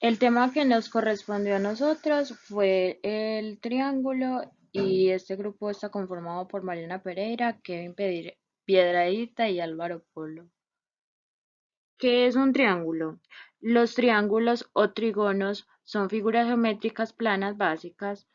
El tema que nos correspondió a nosotros fue el triángulo y este grupo está conformado por Mariana Pereira, Piedradita y Álvaro Polo. ¿Qué es un triángulo? Los triángulos o trígonos son figuras geométricas planas básicas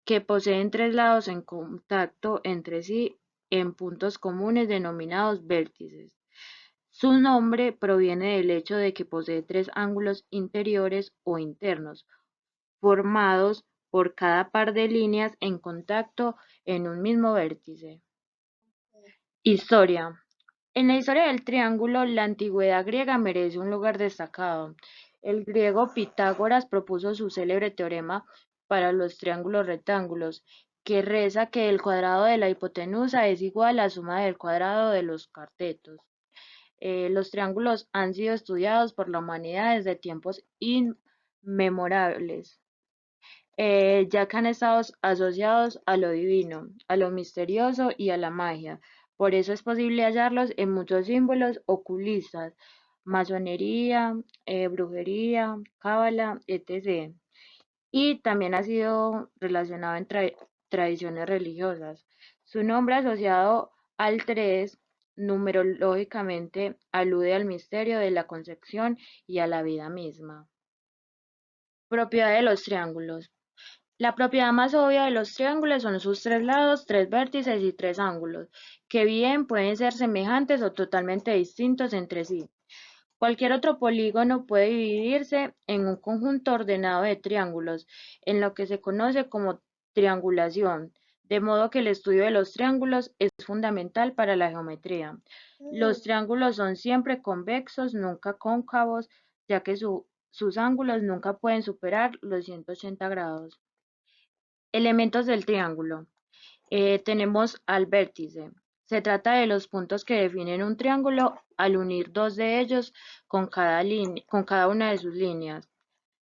que poseen tres lados en contacto entre sí en puntos comunes denominados vértices. Su nombre proviene del hecho de que posee tres ángulos interiores o internos, formados por cada par de líneas en contacto en un mismo vértice. Historia. En la historia del triángulo, la antigüedad griega merece un lugar destacado. El griego Pitágoras propuso su célebre teorema para los triángulos rectángulos, que reza que el cuadrado de la hipotenusa es igual a la suma del cuadrado de los catetos. Los triángulos han sido estudiados por la humanidad desde tiempos inmemorables, ya que han estado asociados a lo divino, a lo misterioso y a la magia. Por eso es posible hallarlos en muchos símbolos ocultistas, masonería, brujería, cábala, etc. Y también ha sido relacionado en tradiciones religiosas. Su nombre asociado al 3 numerológicamente alude al misterio de la concepción y a la vida misma. Propiedad de los triángulos. La propiedad más obvia de los triángulos son sus tres lados, tres vértices y tres ángulos, que bien pueden ser semejantes o totalmente distintos entre sí. Cualquier otro polígono puede dividirse en un conjunto ordenado de triángulos, en lo que se conoce como triangulación, de modo que el estudio de los triángulos es fundamental para la geometría. Los triángulos son siempre convexos, nunca cóncavos, ya que sus ángulos nunca pueden superar los 180 grados. Elementos del triángulo. Tenemos al vértice. Se trata de los puntos que definen un triángulo al unir dos de ellos con cada una de sus líneas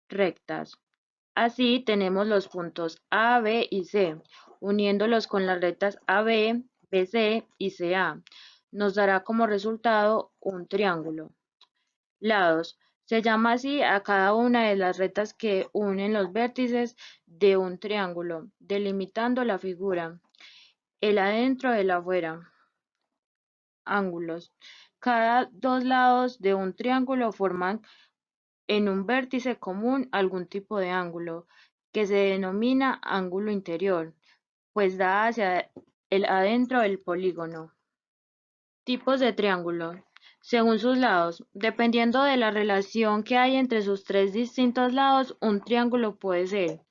rectas. Así tenemos los puntos A, B y C, uniéndolos con las rectas AB, BC y CA. Nos dará como resultado un triángulo. Lados. Se llama así a cada una de las rectas que unen los vértices de un triángulo, delimitando la figura. El adentro y el afuera. Ángulos. Cada dos lados de un triángulo forman en un vértice común algún tipo de ángulo, que se denomina ángulo interior, pues da hacia el adentro del polígono. Tipos de triángulo. Según sus lados, dependiendo de la relación que hay entre sus tres distintos lados, un triángulo puede ser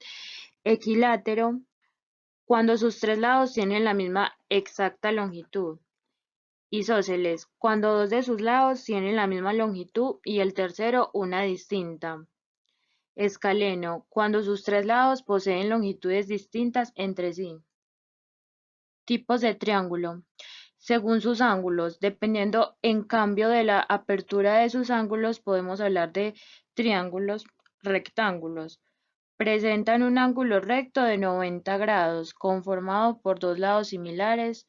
equilátero, cuando sus tres lados tienen la misma exacta longitud. Isósceles, cuando dos de sus lados tienen la misma longitud y el tercero una distinta. Escaleno, cuando sus tres lados poseen longitudes distintas entre sí. Tipos de triángulo. Según sus ángulos, dependiendo en cambio de la apertura de sus ángulos, podemos hablar de triángulos rectángulos. Presentan un ángulo recto de 90 grados, conformado por dos lados similares,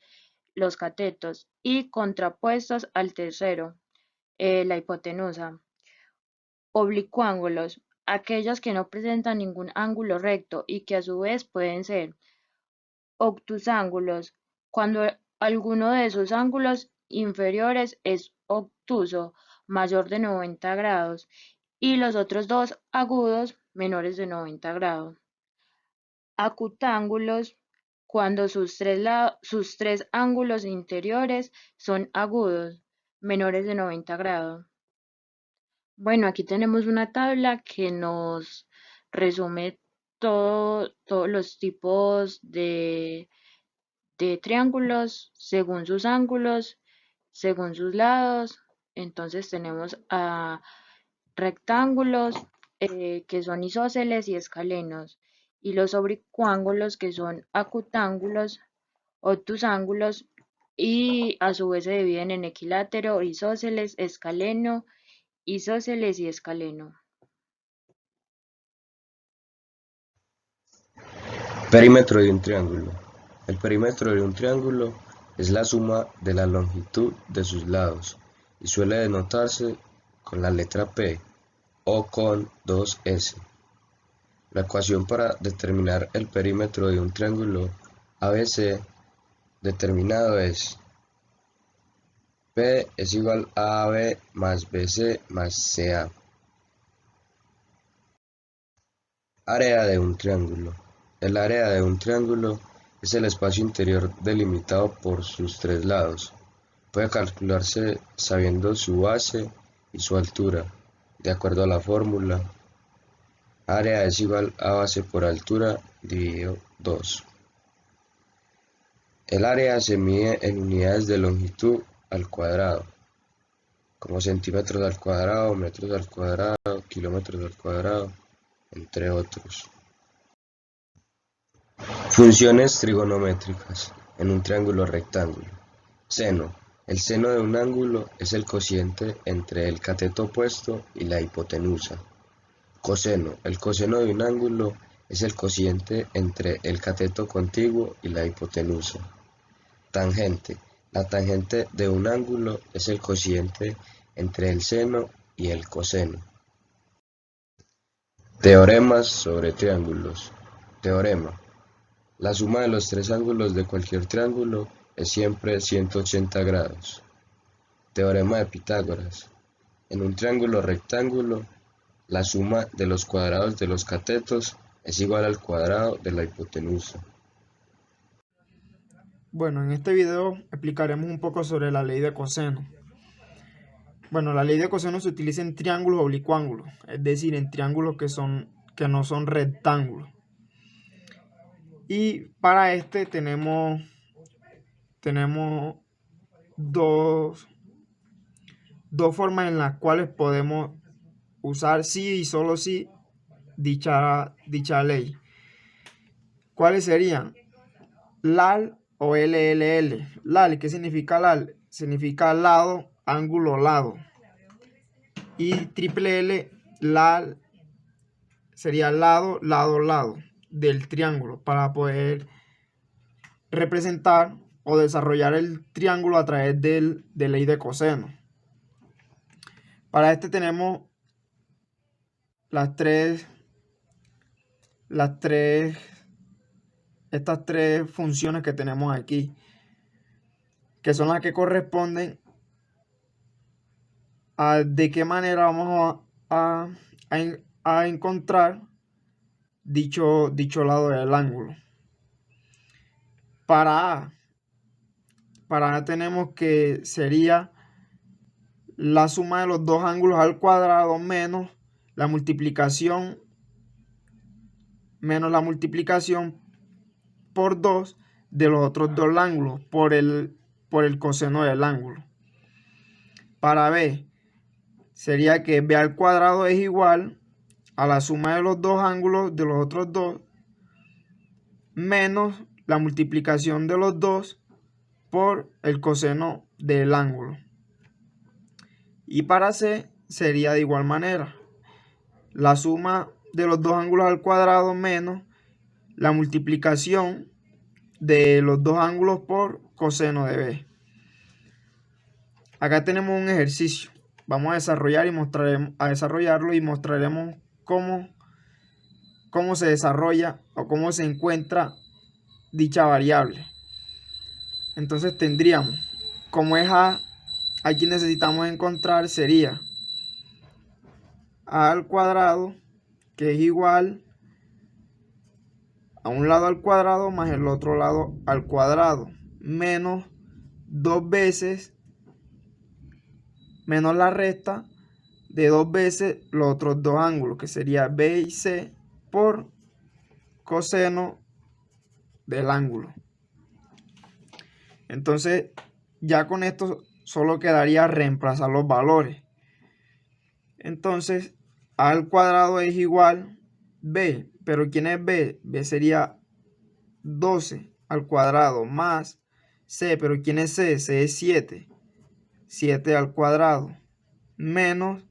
los catetos, y contrapuestos al tercero, la hipotenusa. Oblicuángulos, aquellos que no presentan ningún ángulo recto y que a su vez pueden ser obtusángulos, cuando alguno de sus ángulos inferiores es obtuso, mayor de 90 grados, y los otros dos agudos, menores de 90 grados. Acutángulos, cuando sus tres ángulos interiores son agudos, menores de 90 grados. Bueno, aquí tenemos una tabla que nos resume todos los tipos de triángulos según sus ángulos, según sus lados. Entonces tenemos a rectángulos que son isósceles y escalenos, y los oblicuángulos que son acutángulos, obtusángulos, y a su vez se dividen en equilátero, isósceles, escaleno, isósceles y escaleno. Perímetro de un triángulo. El perímetro de un triángulo es la suma de la longitud de sus lados y suele denotarse con la letra P. O con 2S. La ecuación para determinar el perímetro de un triángulo ABC determinado es P es igual a AB más BC más CA. Área de un triángulo. El área de un triángulo es el espacio interior delimitado por sus tres lados. Puede calcularse sabiendo su base y su altura, de acuerdo a la fórmula. Área es igual a base por altura dividido 2. El área se mide en unidades de longitud al cuadrado, como centímetros al cuadrado, metros al cuadrado, kilómetros al cuadrado, entre otros. Funciones trigonométricas en un triángulo rectángulo. Seno. El seno de un ángulo es el cociente entre el cateto opuesto y la hipotenusa. Coseno. El coseno de un ángulo es el cociente entre el cateto contiguo y la hipotenusa. Tangente. La tangente de un ángulo es el cociente entre el seno y el coseno. Teoremas sobre triángulos. Teorema. La suma de los tres ángulos de cualquier triángulo es siempre 180 grados. Teorema de Pitágoras. En un triángulo rectángulo, la suma de los cuadrados de los catetos es igual al cuadrado de la hipotenusa. Bueno, en este video explicaremos un poco sobre la ley de coseno. Bueno, la ley de coseno se utiliza en triángulos oblicuángulos, es decir, en triángulos que no son rectángulos. Y para este tenemos dos formas en las cuales podemos usar sí y solo sí dicha ley. ¿Cuáles serían? LAL o LLL. LAL, ¿qué significa LAL? Significa lado, ángulo, lado. Y triple L, LAL, sería lado, lado, lado del triángulo para poder representar o desarrollar el triángulo a través de ley de coseno. Para este tenemos estas tres funciones que tenemos aquí, que son las que corresponden a de qué manera vamos a encontrar dicho lado del ángulo. Para A tenemos que sería la suma de los dos ángulos al cuadrado menos la multiplicación por 2 de los otros dos ángulos por el coseno del ángulo. Para B sería que B al cuadrado es igual a la suma de los dos ángulos de los otros dos menos la multiplicación de los dos por el coseno del ángulo. Y para C sería de igual manera la suma de los dos ángulos al cuadrado menos la multiplicación de los dos ángulos por coseno de B. Acá tenemos un ejercicio. Vamos a desarrollarlo y mostraremos cómo se desarrolla o cómo se encuentra dicha variable. Entonces tendríamos, como es A, aquí necesitamos encontrar sería A al cuadrado, que es igual a un lado al cuadrado más el otro lado al cuadrado, menos 2 veces, menos la resta de 2 veces los otros dos ángulos, que sería B y C por coseno del ángulo. Entonces, ya con esto solo quedaría reemplazar los valores. Entonces, A al cuadrado es igual B, pero ¿quién es B? B sería 12 al cuadrado más C, pero ¿quién es C? C es 7. 7 al cuadrado menos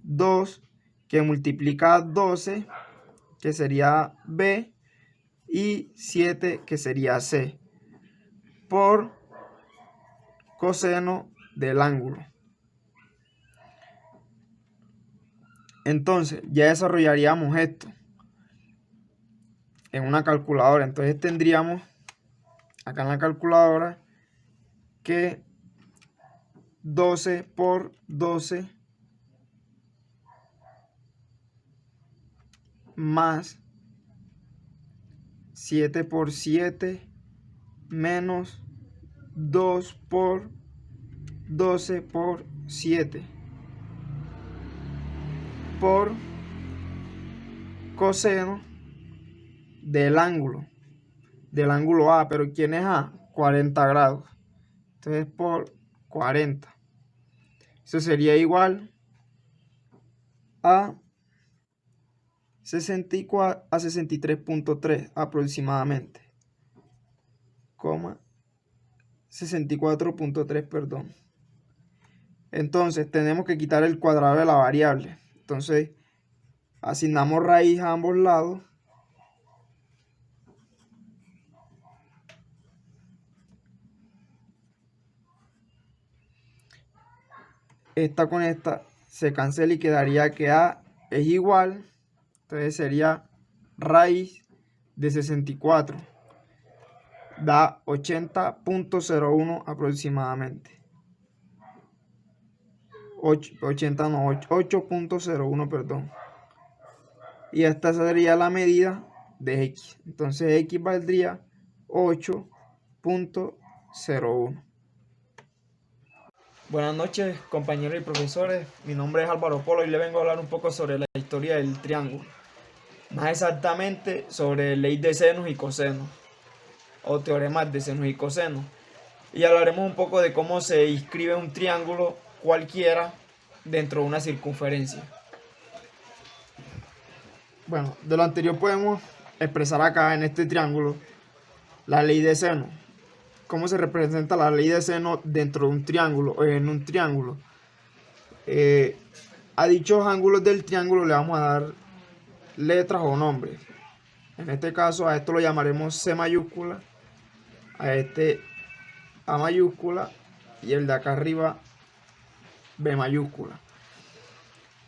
2 que multiplica 12, que sería B, y 7 que sería C, por coseno del ángulo. Entonces, ya desarrollaríamos esto en una calculadora. Entonces tendríamos acá en la calculadora que 12 por 12 más 7 por 7 menos 2 por 12 por 7 por coseno del ángulo A, pero ¿quién es A? 40 grados. Entonces por 40. Eso sería igual a 63.3 aproximadamente. 64.3, perdón. Entonces tenemos que quitar el cuadrado de la variable. Entonces asignamos raíz a ambos lados. Esta con esta se cancela y quedaría que A es igual. Entonces sería raíz de 64. Da 80.01 aproximadamente. 8.01, perdón. Y esta sería la medida de X. Entonces X valdría 8.01. Buenas noches, compañeros y profesores. Mi nombre es Álvaro Polo y le vengo a hablar un poco sobre la historia del triángulo. Más exactamente sobre ley de senos y cosenos, o teoremas de senos y cosenos. Y hablaremos un poco de cómo se inscribe un triángulo cualquiera dentro de una circunferencia. Bueno, de lo anterior podemos expresar acá en este triángulo la ley de seno. ¿Cómo se representa la ley de seno dentro de un triángulo o en un triángulo? A dichos ángulos del triángulo le vamos a dar letras o nombres. En este caso a esto lo llamaremos C mayúscula, a este A mayúscula y el de acá arriba B mayúscula.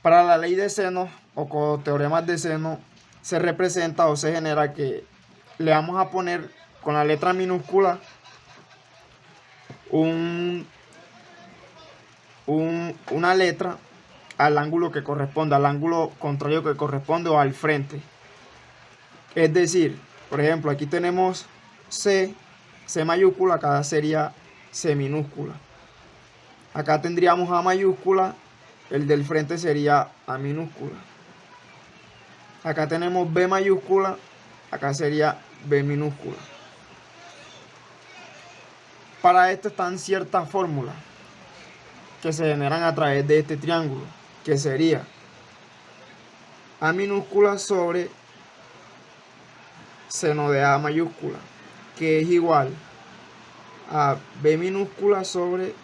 Para la ley de seno o con teoremas de seno se representa o se genera que le vamos a poner con la letra minúscula una letra al ángulo que corresponde, al ángulo contrario que corresponde o al frente. Es decir, por ejemplo, aquí tenemos C mayúscula, acá sería C minúscula. Acá tendríamos A mayúscula, el del frente sería A minúscula. Acá tenemos B mayúscula, acá sería B minúscula. Para esto están ciertas fórmulas que se generan a través de este triángulo, que sería A minúscula sobre seno de A mayúscula, que es igual a B minúscula sobre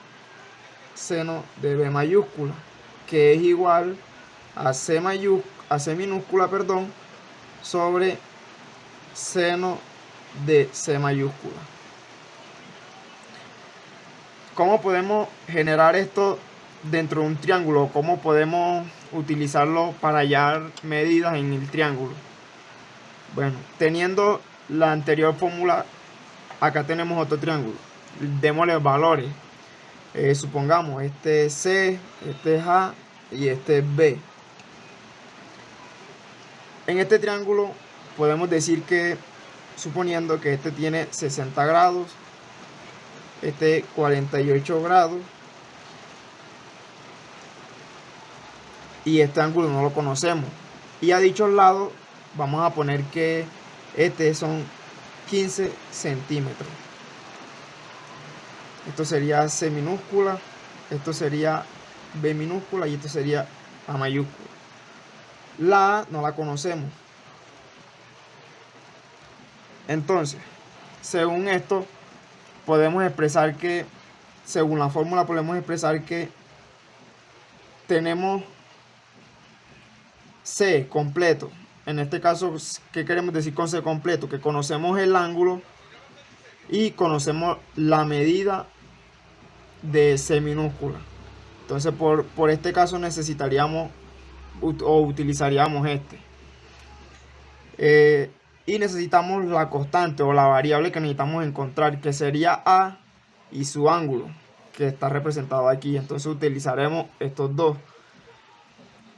seno de B mayúscula, que es igual a C minúscula, perdón, sobre seno de C mayúscula. ¿Cómo podemos generar esto dentro de un triángulo? ¿Cómo podemos utilizarlo para hallar medidas en el triángulo? Bueno, teniendo la anterior fórmula, acá tenemos otro triángulo. Démosle valores. Supongamos, este es C, este es A y este es B. En este triángulo podemos decir que, suponiendo que este tiene 60 grados, este 48 grados y este ángulo no lo conocemos. Y a dichos lados vamos a poner que este son 15 centímetros. Esto sería C minúscula, esto sería B minúscula y esto sería A mayúscula. La A no la conocemos. Entonces, según esto, podemos expresar que, según la fórmula, podemos expresar que tenemos C completo. En este caso, ¿qué queremos decir con C completo? Que conocemos el ángulo y conocemos la medida de C minúscula. Entonces, por este caso necesitaríamos o utilizaríamos este. Y necesitamos la constante o la variable que necesitamos encontrar, que sería A y su ángulo, que está representado aquí. Entonces utilizaremos estos dos.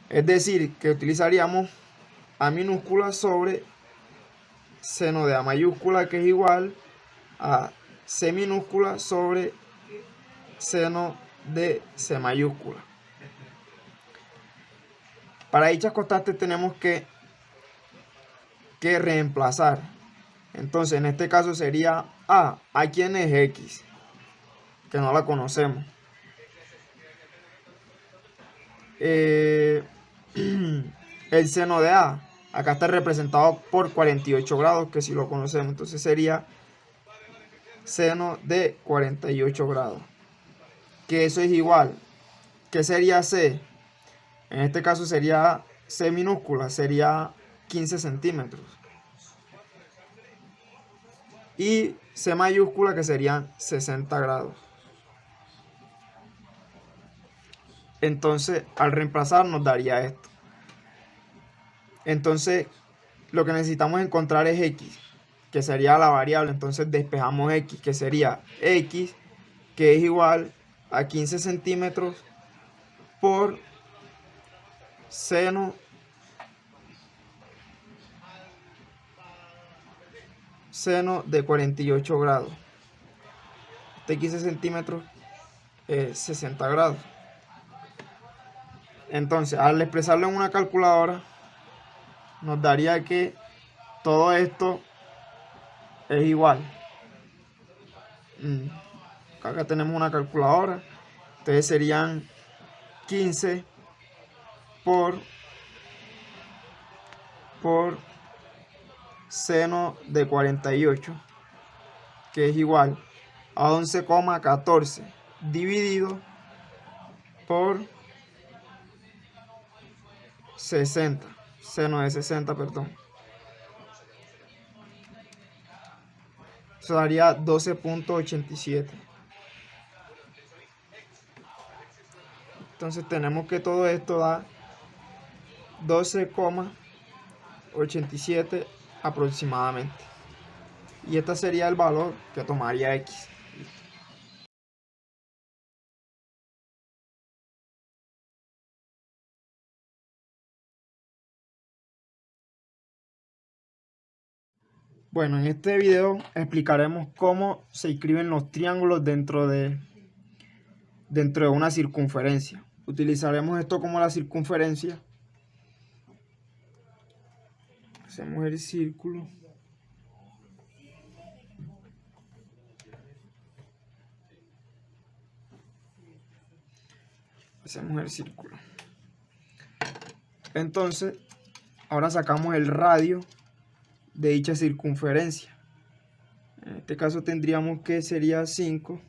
Es decir, que utilizaríamos A minúscula sobre seno de A mayúscula, que es igual a C minúscula sobre seno de C mayúscula. Para dichas constantes tenemos que reemplazar. Entonces en este caso sería A quien es X, que no la conocemos. El seno de A, acá está representado por 48 grados, que si lo conocemos, entonces sería seno de 48 grados, que eso es igual, que sería C, en este caso sería C minúscula, sería 15 centímetros, y C mayúscula, que serían 60 grados. Entonces al reemplazar nos daría esto. Entonces lo que necesitamos encontrar es X, que sería la variable. Entonces despejamos X, que sería X, que es igual a 15 centímetros por seno de 48 grados. Este 15 centímetros es 60 grados. Entonces al expresarlo en una calculadora nos daría que todo esto es igual. Acá tenemos una calculadora. Entonces serían 15 por seno de 48, que es igual a 11,14 dividido por 60, seno de 60, perdón. Eso daría 12,87. Entonces tenemos que todo esto da 12,87 aproximadamente. Y este sería el valor que tomaría X. Bueno, en este video explicaremos cómo se escriben los triángulos dentro de una circunferencia. Utilizaremos esto como la circunferencia. Hacemos el círculo. Hacemos el círculo. Entonces, ahora sacamos el radio de dicha circunferencia. En este caso tendríamos que sería 5.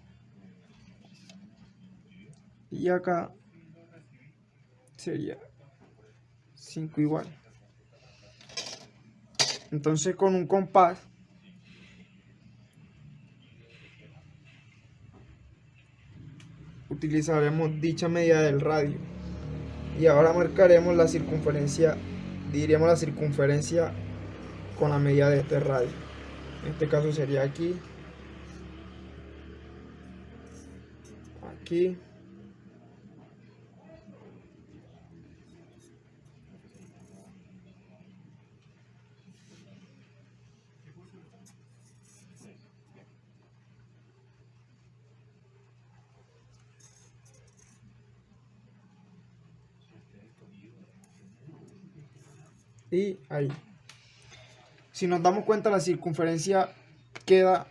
Y acá sería 5 igual. Entonces con un compás utilizaremos dicha medida del radio. Y ahora marcaremos la circunferencia, diríamos la circunferencia con la medida de este radio. En este caso sería aquí, aquí, y ahí. Si nos damos cuenta, la circunferencia queda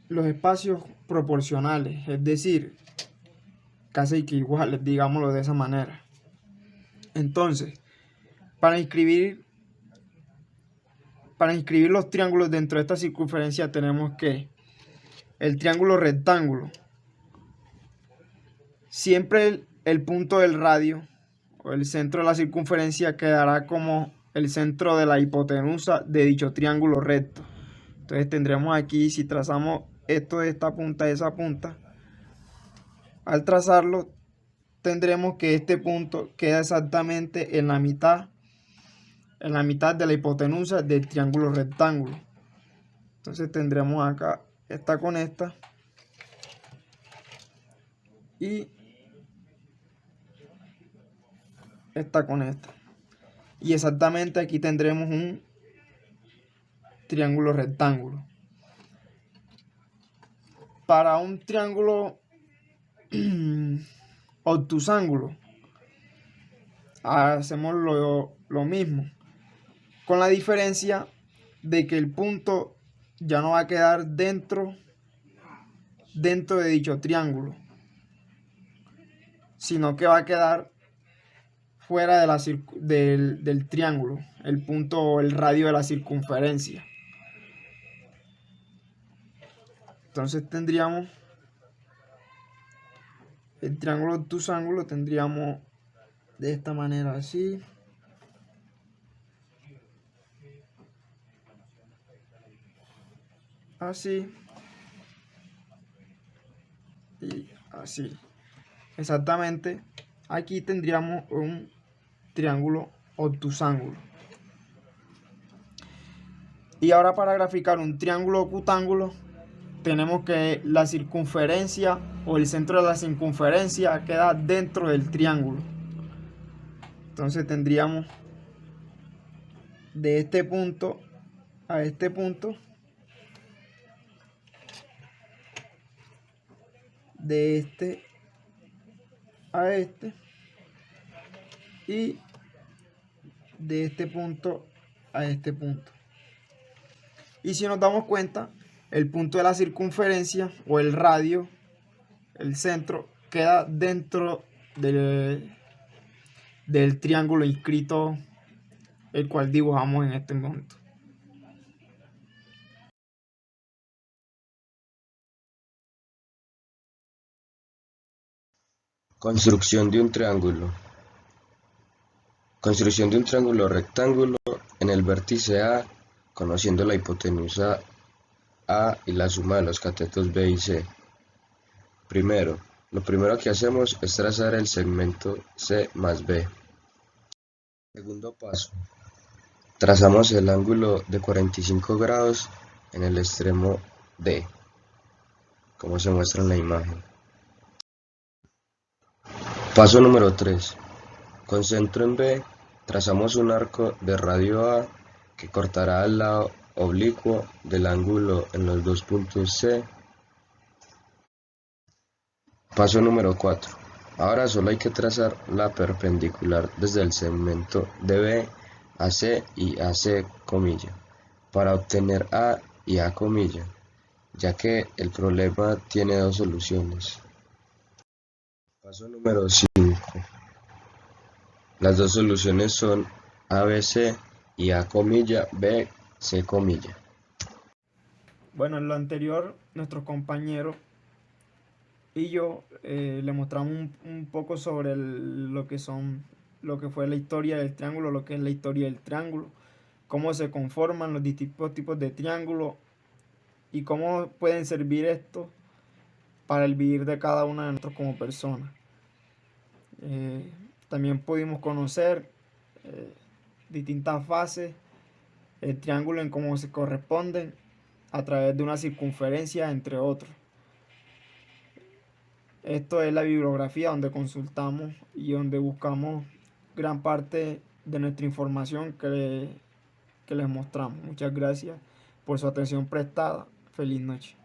los espacios proporcionales, es decir, casi que iguales, digámoslo de esa manera. Entonces, para inscribir los triángulos dentro de esta circunferencia tenemos que el triángulo rectángulo, siempre el punto del radio o el centro de la circunferencia quedará como el centro de la hipotenusa de dicho triángulo recto. Entonces tendremos aquí, si trazamos esto de esta punta a esa punta, al trazarlo tendremos que este punto queda exactamente en la mitad de la hipotenusa del triángulo rectángulo. Entonces tendremos acá esta con esta y esta con esta. Y exactamente aquí tendremos un triángulo rectángulo. Para un triángulo obtusángulo hacemos lo mismo, con la diferencia de que el punto ya no va a quedar dentro de dicho triángulo, sino que va a quedar fuera del triángulo, el punto o el radio de la circunferencia. Entonces tendríamos el triángulo obtusángulo, tendríamos de esta manera así. Así. Y así. Exactamente. Aquí tendríamos un triángulo obtusángulo. Y ahora para graficar un triángulo ocutángulo, tenemos que la circunferencia o el centro de la circunferencia queda dentro del triángulo. Entonces tendríamos de este punto a este punto, de este a este, y de este punto a este punto. Y si nos damos cuenta, el punto de la circunferencia o el radio, el centro, queda dentro del triángulo inscrito, el cual dibujamos en este momento. Construcción de un triángulo. Construcción de un triángulo rectángulo en el vértice A, conociendo la hipotenusa A y la suma de los catetos B y C. Lo primero que hacemos es trazar el segmento C más B. Segundo paso, trazamos el ángulo de 45 grados en el extremo D, como se muestra en la imagen. Paso número 3. Con centro en B, trazamos un arco de radio A que cortará al lado oblicuo del ángulo en los dos puntos C. Paso número 4. Ahora solo hay que trazar la perpendicular desde el segmento de B a C y a C, para obtener A y A, ya que el problema tiene dos soluciones. Paso número 5. Las dos soluciones son ABC y ABC. Bueno, en lo anterior, nuestros compañeros y yo le mostramos un poco sobre lo que fue la historia del triángulo, lo que es la historia del triángulo, cómo se conforman los distintos tipos de triángulos y cómo pueden servir estos para el vivir de cada uno de nosotros como personas. También pudimos conocer distintas fases, el triángulo en cómo se corresponden a través de una circunferencia, entre otros. Esto es la bibliografía donde consultamos y donde buscamos gran parte de nuestra información que les mostramos. Muchas gracias por su atención prestada. Feliz noche.